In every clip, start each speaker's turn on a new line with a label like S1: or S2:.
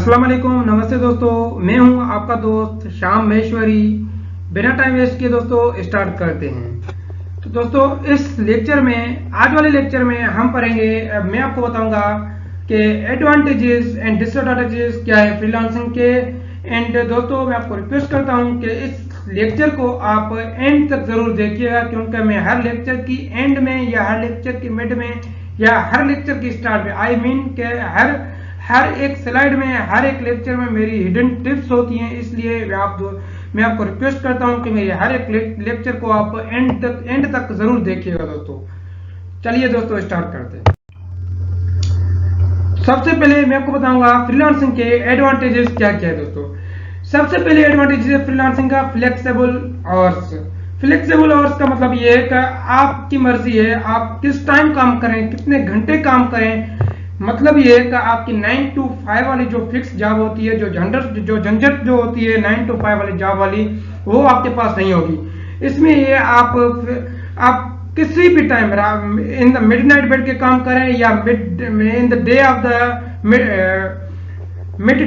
S1: अस्सलाम वालेकुम, नमस्ते दोस्तों। मैं हूं आपका दोस्त श्याम महेश्वरी। बिना टाइम वेस्ट किए दोस्तों स्टार्ट करते हैं। तो दोस्तों इस लेक्चर में, आज वाले लेक्चर में हम पढ़ेंगे, मैं आपको बताऊंगा कि एडवांटेजेस एंड डिसएडवांटेजेस क्या है फ्रीलांसिंग के। एंड दोस्तों मैं आपको रिक्वेस्ट करता हूं कि इस लेक्चर को आप एंड तक जरूर देखिएगा, क्योंकि मैं हर लेक्चर की एंड में या हर लेक्चर की मिड में या हर लेक्चर की स्टार्ट में, आई मीन के हर एक स्लाइड में, हर एक लेक्चर में मेरी हिडन टिप्स होती हैं। इसलिए मैं आपको रिक्वेस्ट करता हूं कि मेरे हर एक लेक्चर को आप एंड तक जरूर देखिएगा दोस्तों। चलिए दोस्तों स्टार्ट करते हैं। सबसे पहले मैं आपको बताऊंगा फ्रीलांसिंग के एडवांटेजेस क्या क्या है दोस्तों। सबसे पहले एडवांटेज है फ्रीलांसिंग का फ्लेक्सिबल आवर्स। फ्लेक्सिबल आवर्स का मतलब ये है कि आपकी मर्जी है आप किस टाइम काम करें, कितने घंटे काम करें। मतलब ये है कि आपकी 9 to 5 वाली जो फिक्स जॉब होती है, जो झंझट जो होती है 9 to 5 वाली जॉब वाली, वो आपके पास नहीं होगी। इसमें ये आप किसी भी टाइम इन द मिडनाइट बैठ के काम करें या in the day of the mid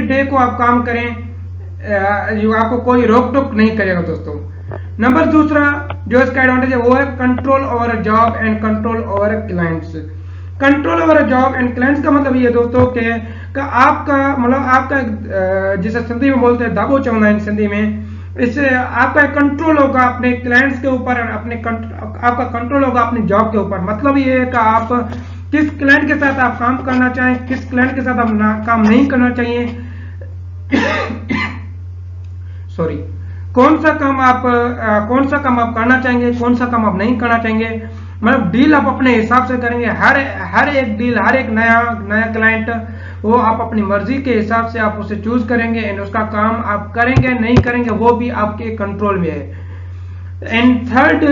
S1: day को आप काम करें, आपको कोई रोक टोक नहीं करेगा दोस्तों। नंबर दूसरा जो इसका एडवांटेज है वो है control over job and control over clients. Control over job and clients का मतलब ये दोस्तों के आपका जिसे सिंधी में बोलते हैं दाबो चवंदा आहिनि सिंधी में, इससे आपका कंट्रोल होगा अपने क्लाइंट्स के ऊपर, आपका कंट्रोल होगा अपनी जॉब के ऊपर। मतलब ये है कि आप किस क्लाइंट के साथ आप काम करना चाहें, किस क्लाइंट के साथ आप काम नहीं करना चाहिए सॉरी, कौन सा काम आप करना चाहेंगे, कौन सा काम आप नहीं करना चाहेंगे। मतलब डील आप अपने हिसाब से करेंगे। हर एक डील, हर एक नया क्लाइंट वो आप अपनी मर्जी के हिसाब से आप उसे चूज करेंगे एंड उसका काम आप करेंगे नहीं करेंगे वो भी आपके कंट्रोल में है। एंड थर्ड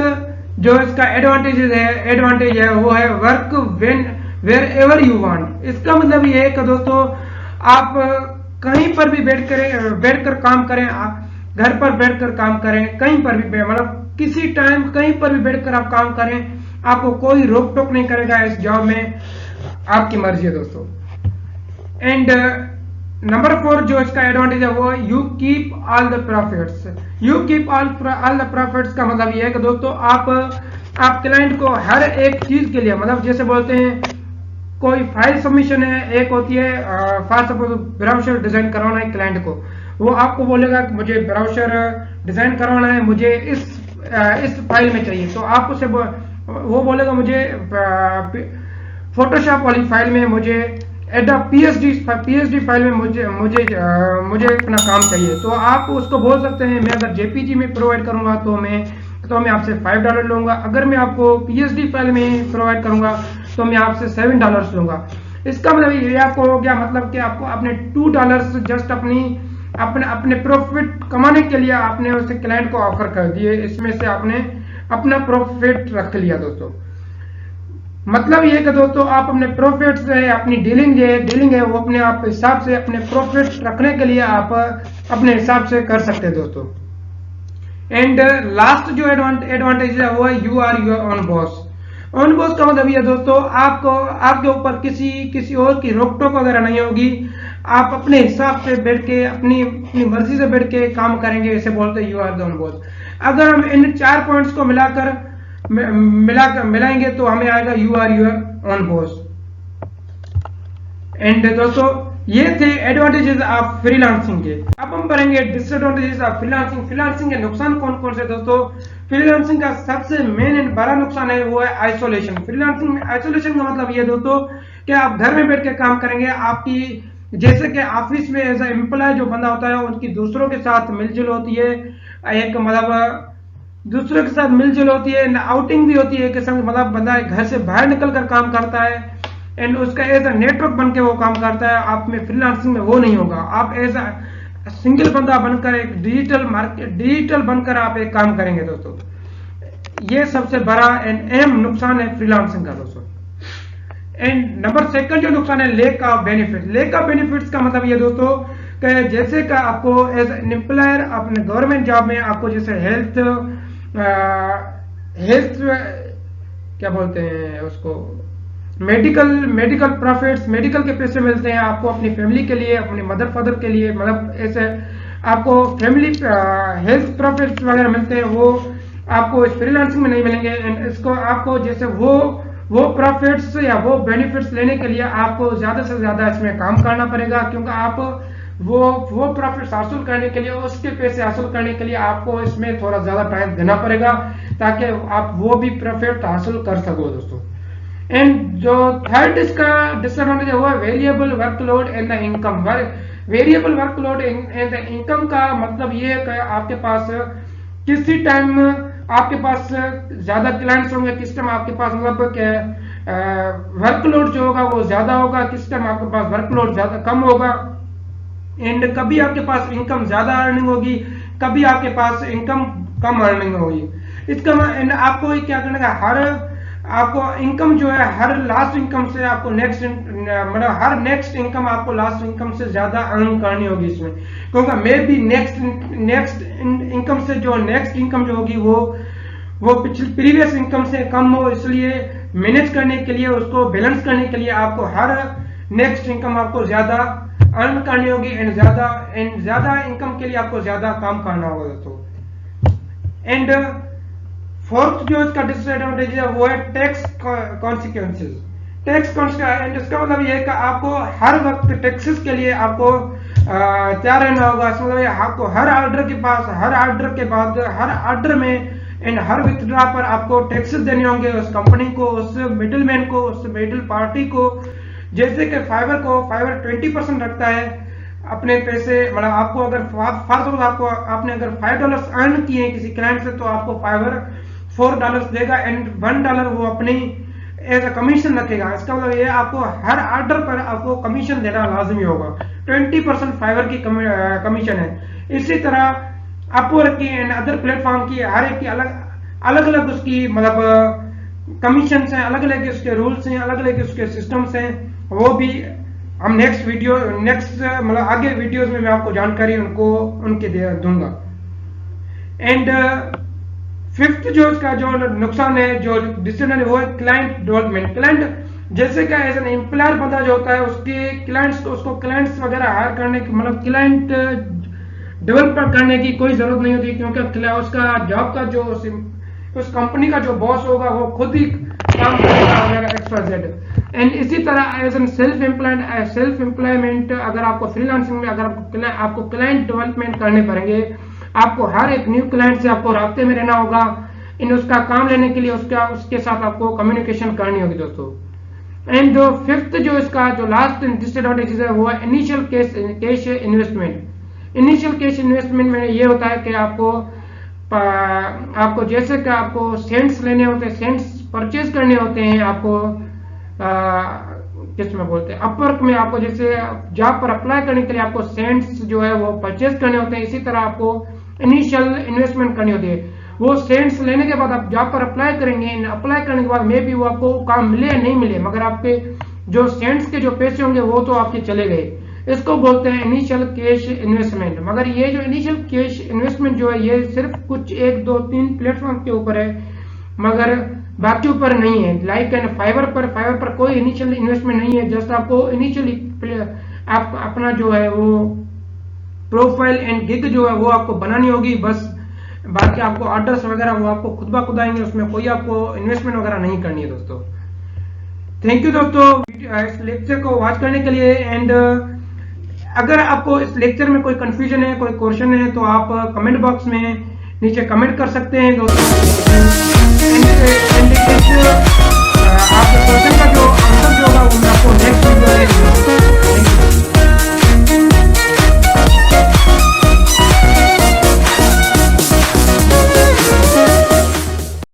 S1: जो इसका एडवांटेज है वो है work wherever you want. इसका मतलब ये है कि दोस्तों आप कहीं पर भी बैठकर काम करें, घर पर बैठकर काम करें, कहीं पर भी, मतलब किसी टाइम कहीं पर भी बैठकर आप काम करें, आपको कोई रोक टोक नहीं करेगा इस जॉब में, आपकी मर्जी है दोस्तों। एंड नंबर 4 जो इसका एडवांटेज है वो you keep all the profits. You keep all the profits का मतलब ये है कि दोस्तों आप क्लाइंट को हर एक चीज के लिए, मतलब जैसे बोलते हैं कोई फाइल सबमिशन है, एक होती है फॉर सपोज ब्राउजर डिजाइन करवाना है क्लाइंट को, वो आपको बोलेगा कि मुझे ब्राउजर डिजाइन करवाना है, मुझे इस फाइल में चाहिए। तो आप उसे वो बोलेगा मुझे फोटोशॉप वाली फाइल में, मुझे एडोब पीएसडी फाइल में मुझे अपना काम चाहिए। तो आप उसको बोल सकते हैं मैं अगर जेपीजी में प्रोवाइड करूंगा तो मैं आपसे $5 लूंगा, अगर मैं आपको पीएसडी फाइल में प्रोवाइड करूंगा तो मैं आपसे $7 लूंगा। इसका मतलब ये आपको हो गया, मतलब कि आपको अपने $2 जस्ट अपने प्रॉफिट कमाने के लिए आपने उसे क्लाइंट को ऑफर कर दिए, इसमें से आपने अपना प्रॉफिट रख लिया दोस्तों। मतलब ये कि दोस्तों आप अपने प्रॉफिट से अपनी डीलिंग है वो अपने आप हिसाब से अपने प्रॉफिट रखने के लिए आप अपने हिसाब से कर सकते हैं दोस्तों। एंड लास्ट जो एडवांटेज है वो है you are your own boss. Own boss का मतलब ये दोस्तों आपके ऊपर किसी और की रोक टोक वगैरह नहीं होगी। आप अपने हिसाब से बैठ के अपनी मर्जी से बैठ के काम करेंगे, इसे बोलते हैं you are the own boss. अगर हम इन 4 पॉइंट्स को मिलाएंगे तो हमें आएगा you are your own boss. And दोस्तों ये थे एडवांटेजेस ऑफ फ्रीलांसिंग के। अब हम पढ़ेंगे डिसएडवांटेजेस ऑफ फ्रीलांसिंग। फ्रीलांसिंग के नुकसान कौन कौन से दोस्तों। फ्रीलांसिंग का सबसे मेन एंड बड़ा नुकसान है वो है आइसोलेशन। फ्रीलांसिंग में आइसोलेशन का मतलब ये दोस्तों कि आप घर में बैठ के काम करेंगे, आपकी जैसे कि ऑफिस में एज ए एम्प्लॉय जो बंदा होता है उनकी दूसरों के साथ मिलजुल होती है, एक मतलब दूसरों के साथ मिलजुल होती है, आउटिंग भी होती है, मतलब बंदा घर से बाहर निकल कर काम करता है एंड उसका एज ए नेटवर्क बन के वो काम करता है। आप में फ्रीलांसिंग में वो नहीं होगा, आप एज ए सिंगल बंदा बनकर एक डिजिटल बनकर आप एक काम करेंगे दोस्तों। ये सबसे बड़ा एंड अहम नुकसान है फ्रीलांसिंग का दोस्तों। एंड नंबर 2 जो नुकसान है lake of benefit. Lake of benefits का मतलब ये दोस्तों कि जैसे कि आपको एज एन एम्प्लॉयर अपने गवर्नमेंट जॉब में आपको जैसे हेल्थ क्या बोलते हैं उसको, मेडिकल प्रॉफिट्स, मेडिकल के पैसे मिलते हैं आपको अपनी फैमिली के लिए, अपने मदर फादर के लिए, मतलब ऐसे आपको फैमिली हेल्थ प्रॉफिट्स वगैरह मिलते हैं, वो आपको इस फ्रीलांसिंग में नहीं मिलेंगे। एंड इसको आपको जैसे वो प्रॉफिट्स या वो बेनिफिट्स लेने के लिए आपको ज्यादा से ज्यादा इसमें काम करना पड़ेगा, क्योंकि आप वो प्रॉफिट्स हासिल करने के लिए, उसके पैसे हासिल करने के लिए आपको इसमें थोड़ा ज्यादा टाइम देना पड़ेगा, ताकि आप वो भी प्रॉफिट हासिल कर सको दोस्तों। एंड जो थर्ड इसका डिसएडवांटेज है वो है variable workload and the income. Variable workload and the income का मतलब ये है कि आपके पास किसी टाइम आपके पास ज्यादा क्लाइंट्स होंगे, किस टाइम आपके पास मतलब वर्कलोड जो होगा वो ज्यादा होगा, किस टाइम आपके पास वर्कलोड ज्यादा कम होगा। एंड कभी आपके पास इनकम ज्यादा अर्निंग होगी, कभी आपके पास इनकम कम अर्निंग होगी। इसका एंड आपको क्या करना है, हर आपको इनकम जो है हर लास्ट इनकम से आपको नेक्स्ट मतलब हर नेक्स्ट इनकम आपको लास्ट इनकम से ज्यादा अर्न करनी होगी इसमें, क्योंकि मे बी नेक्स्ट इनकम से जो नेक्स्ट इनकम जो होगी वो पिछले प्रीवियस इनकम से कम हो, इसलिए मैनेज करने के लिए, उसको बैलेंस करने के लिए आपको हर नेक्स्ट इनकम आपको ज्यादा अर्न करनी होगी एंड ज्यादा इनकम के लिए आपको ज्यादा काम करना होगा दोस्तों। एंड फोर्थ जो इसका डिसएडवांटेज है वो है टैक्स कॉन्सिक्वेंसेस। एंड इसका मतलब ये है कि आपको हर वक्त टैक्सेस के लिए आपको तैयार रहना होगा। इसका मतलब आपको हर ऑर्डर के पास, हर ऑर्डर के बाद, हर ऑर्डर में एंड हर विथड्रॉ पर आपको टैक्सेस देने होंगे उस कंपनी को, उस मिडिलमैन को, उस मिडिल पार्टी को। जैसे कि फाइवर 20% रखता है अपने पैसे, मतलब आपको अगर आपने अगर $5 अर्न किए हैं किसी क्लाइंट से, तो आपको फाइवर $4 देगा एंड $1 वो अपनी एज अ कमीशन रखेगा। इसका मतलब ये आपको हर ऑर्डर पर आपको कमीशन देना लाजमी होगा। 20% फाइवर की कमीशन है। इसी तरह अपवर्क की एंड अदर प्लेटफॉर्म की हर एक की अलग अलग उसकी मतलब कमीशन है, अलग अलग उसके रूल्स हैं, अलग अलग उसके सिस्टम्स हैं। वो भी हम नेक्स्ट मतलब आगे वीडियोस में मैं आपको जानकारी उनके दूंगा। एंड फिफ्थ जो इसका जो नुकसान है, जो डिसीजन है, वो है क्लाइंट डेवलपमेंट। क्लाइंट जैसे क्या एज एन एम्प्लॉयर बंदा जो होता है, उसके क्लाइंट्स उसको क्लाइंट्स वगैरह हायर करने की, मतलब क्लाइंट डेवलप करने की कोई जरूरत नहीं होती, क्योंकि उसका जॉब का जो उस कंपनी का जो बॉस होगा वो खुद ही काम करेगा वगैरह XYZ। एंड इसी तरह एज एन सेल्फ एम्प्लॉयमेंट, अगर आपको फ्रीलांसिंग में अगर आपको क्लाइंट डेवलपमेंट करने पड़ेंगे, आपको हर एक न्यू क्लाइंट से आपको रास्ते में रहना होगा, इन उसका काम लेने के लिए उसके साथ आपको कम्युनिकेशन करनी होगी दोस्तों। एंड जो फिफ्थ जो इसका जो लास्ट डिसएडवांटेज है वो है initial cash investment. Initial cash investment में ये होता है कि आपको जैसे कि आपको सेंट्स लेने होते हैं, सेंट्स परचेज करने होते हैं, आपको किस में बोलते हैं, अपवर्क में आपको जैसे जॉब पर अप्लाई करने के लिए आपको सेंट्स जो है वो परचेज करने होते हैं। इसी तरह आपको इनिशियल इन्वेस्टमेंट करनी होती है। वो सेंट्स लेने के बाद आप जॉब पर अप्लाई करेंगे, अप्लाई करने के बाद मे बी वो आपको काम मिले या नहीं मिले, मगर आपके जो सेंट्स के जो पैसे होंगे वो तो आपके चले गए। इसको बोलते हैं इनिशियल कैश इन्वेस्टमेंट। मगर ये जो इनिशियल कैश इन्वेस्टमेंट जो है ये सिर्फ कुछ 1 2 3 प्लेटफॉर्म के ऊपर है, मगर बाकी ऊपर नहीं है। लाइक एंड फाइवर पर कोई इनिशियल इन्वेस्टमेंट नहीं है। जस्ट आपको इनिशियली आप अपना जो है वो प्रोफाइल एंड गिग जो है वो आपको बनानी होगी बस। बाकी आपको ऑर्डर्स वगैरह वो आपको खुद ब खुद आएंगे, उसमें कोई आपको इन्वेस्टमेंट वगैरह नहीं करनी है दोस्तों। थैंक यू दोस्तों इस लेक्चर को वॉच करने के लिए। एंड अगर आपको इस लेक्चर में कोई कंफ्यूजन है, कोई क्वेश्चन है, तो आप कमेंट बॉक्स में नीचे कमेंट कर सकते हैं दोस्तों। आपके क्वेश्चन का जो आंसर जो होगा वो मैं आपको नेक्स्ट वीडियो में